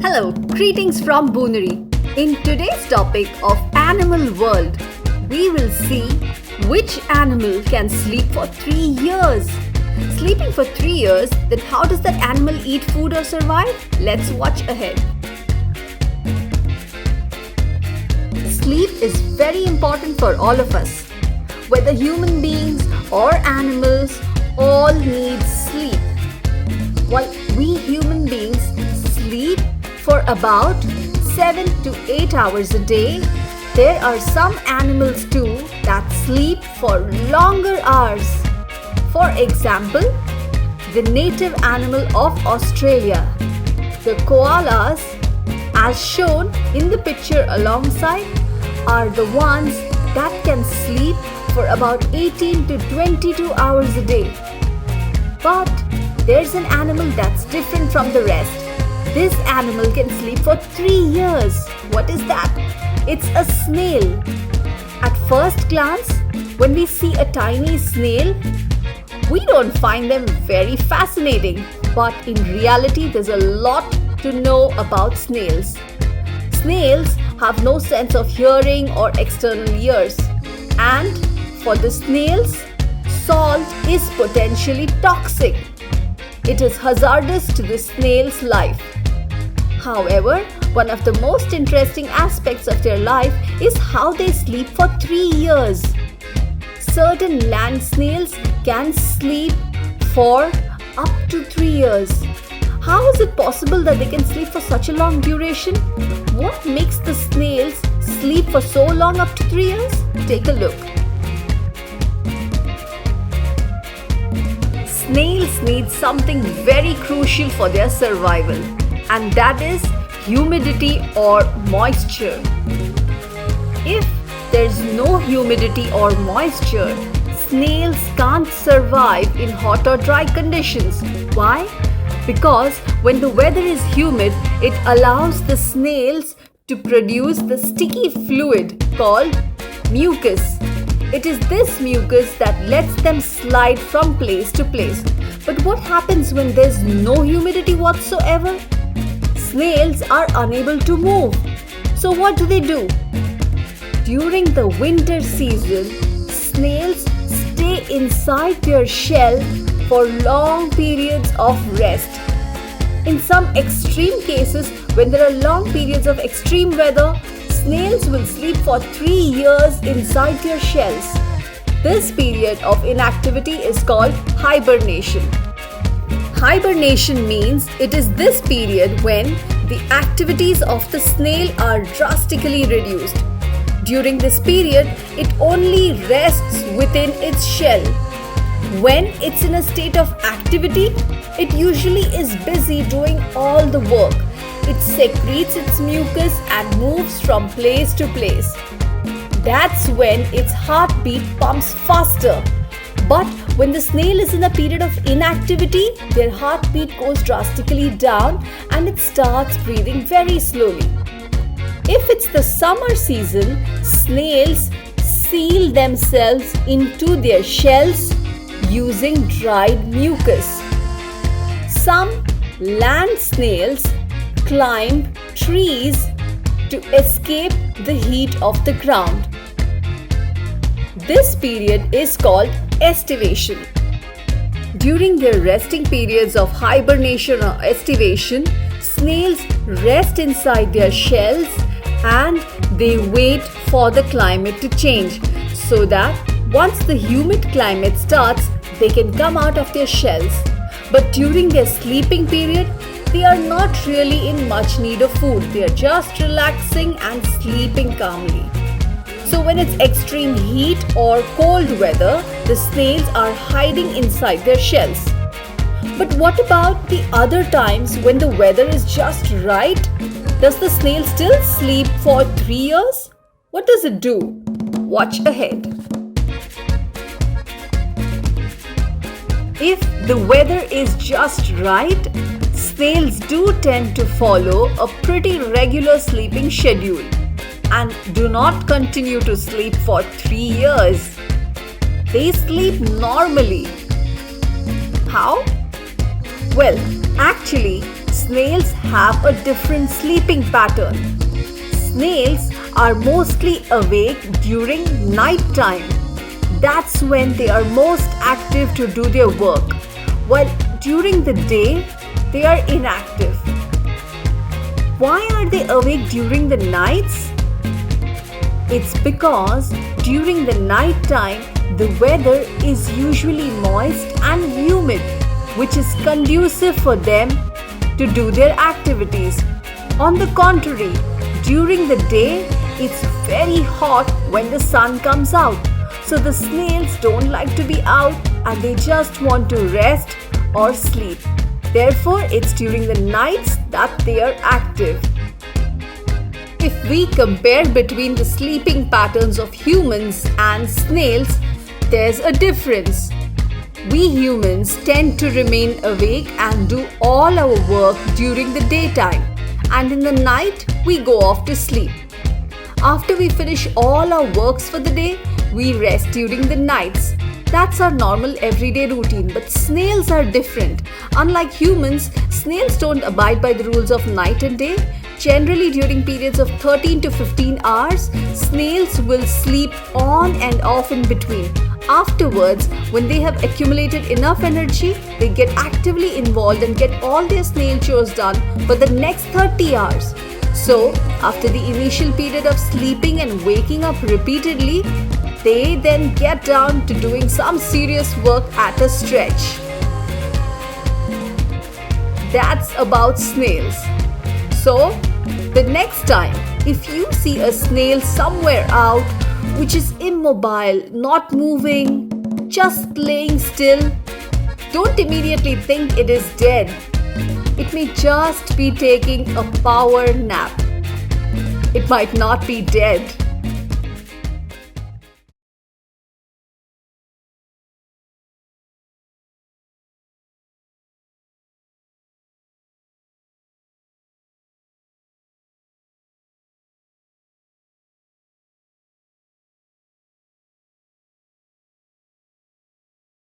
Hello, greetings from Booneri. In today's topic of animal world, we will see which animal can sleep for 3 years. Sleeping for 3 years, then how does that animal eat food or survive? Let's watch ahead. Sleep is very important for all of us. Whether human beings or animals, all need sleep. While we human beings sleep for about 7 to 8 hours a day, there are some animals too that sleep for longer hours. For example, the native animal of Australia, the koalas, as shown in the picture alongside, are the ones that can sleep for about 18 to 22 hours a day. But there's an animal that's different from the rest. This animal can sleep for 3 years. What is that? It's a snail. At first glance, when we see a tiny snail, we don't find them very fascinating. But in reality, there's a lot to know about snails. Snails have no sense of hearing or external ears. And for the snails, salt is potentially toxic. It is hazardous to the snail's life. However, one of the most interesting aspects of their life is how they sleep for 3 years. Certain land snails can sleep for up to 3 years. How is it possible that they can sleep for such a long duration? What makes the snails sleep for so long, up to 3 years? Take a look. Snails need something very crucial for their survival, and that is humidity or moisture. If there's no humidity or moisture, snails can't survive in hot or dry conditions. Why? Because when the weather is humid, it allows the snails to produce the sticky fluid called mucus. It is this mucus that lets them slide from place to place. But what happens when there's no humidity whatsoever? Snails are unable to move. So what do? During the winter season, snails stay inside their shell for long periods of rest. In some extreme cases, when there are long periods of extreme weather, snails will sleep for 3 years inside their shells. This period of inactivity is called hibernation. Hibernation means it is this period when the activities of the snail are drastically reduced. During this period, it only rests within its shell. When it's in a state of activity, it usually is busy doing all the work. It secretes its mucus and moves from place to place. That's when its heartbeat pumps faster. But when the snail is in a period of inactivity, their heartbeat goes drastically down and it starts breathing very slowly. If it's the summer season, snails seal themselves into their shells using dried mucus. Some land snails climb trees to escape the heat of the ground. This period is called estivation. During their resting periods of hibernation or estivation, snails rest inside their shells and they wait for the climate to change so that once the humid climate starts, they can come out of their shells. But during their sleeping period, they are not really in much need of food. They are just relaxing and sleeping calmly. So when it's extreme heat or cold weather, the snails are hiding inside their shells. But what about the other times when the weather is just right? Does the snail still sleep for 3 years? What does it do? Watch ahead. If the weather is just right, snails do tend to follow a pretty regular sleeping schedule and do not continue to sleep for 3 years. They sleep normally. How? Well, actually, snails have a different sleeping pattern. Snails are mostly awake during night time. That's when they are most active to do their work, while during the day they are inactive. Why are they awake during the nights? It's because during the night time the weather is usually moist and humid, which is conducive for them to do their activities. On the contrary, during the day it's very hot when the sun comes out. So the snails don't like to be out and they just want to rest or sleep. Therefore, it's during the nights that they are active. If we compare between the sleeping patterns of humans and snails, there's a difference. We humans tend to remain awake and do all our work during the daytime, and in the night we go off to sleep. After we finish all our works for the day, we rest during the nights. That's our normal everyday routine, but snails are different. Unlike humans, snails don't abide by the rules of night and day. Generally, during periods of 13 to 15 hours, snails will sleep on and off in between. Afterwards, when they have accumulated enough energy, they get actively involved and get all their snail chores done for the next 30 hours. So, after the initial period of sleeping and waking up repeatedly, they then get down to doing some serious work at a stretch. That's about snails. So, the next time, if you see a snail somewhere out which is immobile, not moving, just laying still, don't immediately think it is dead. It may just be taking a power nap. It might not be dead.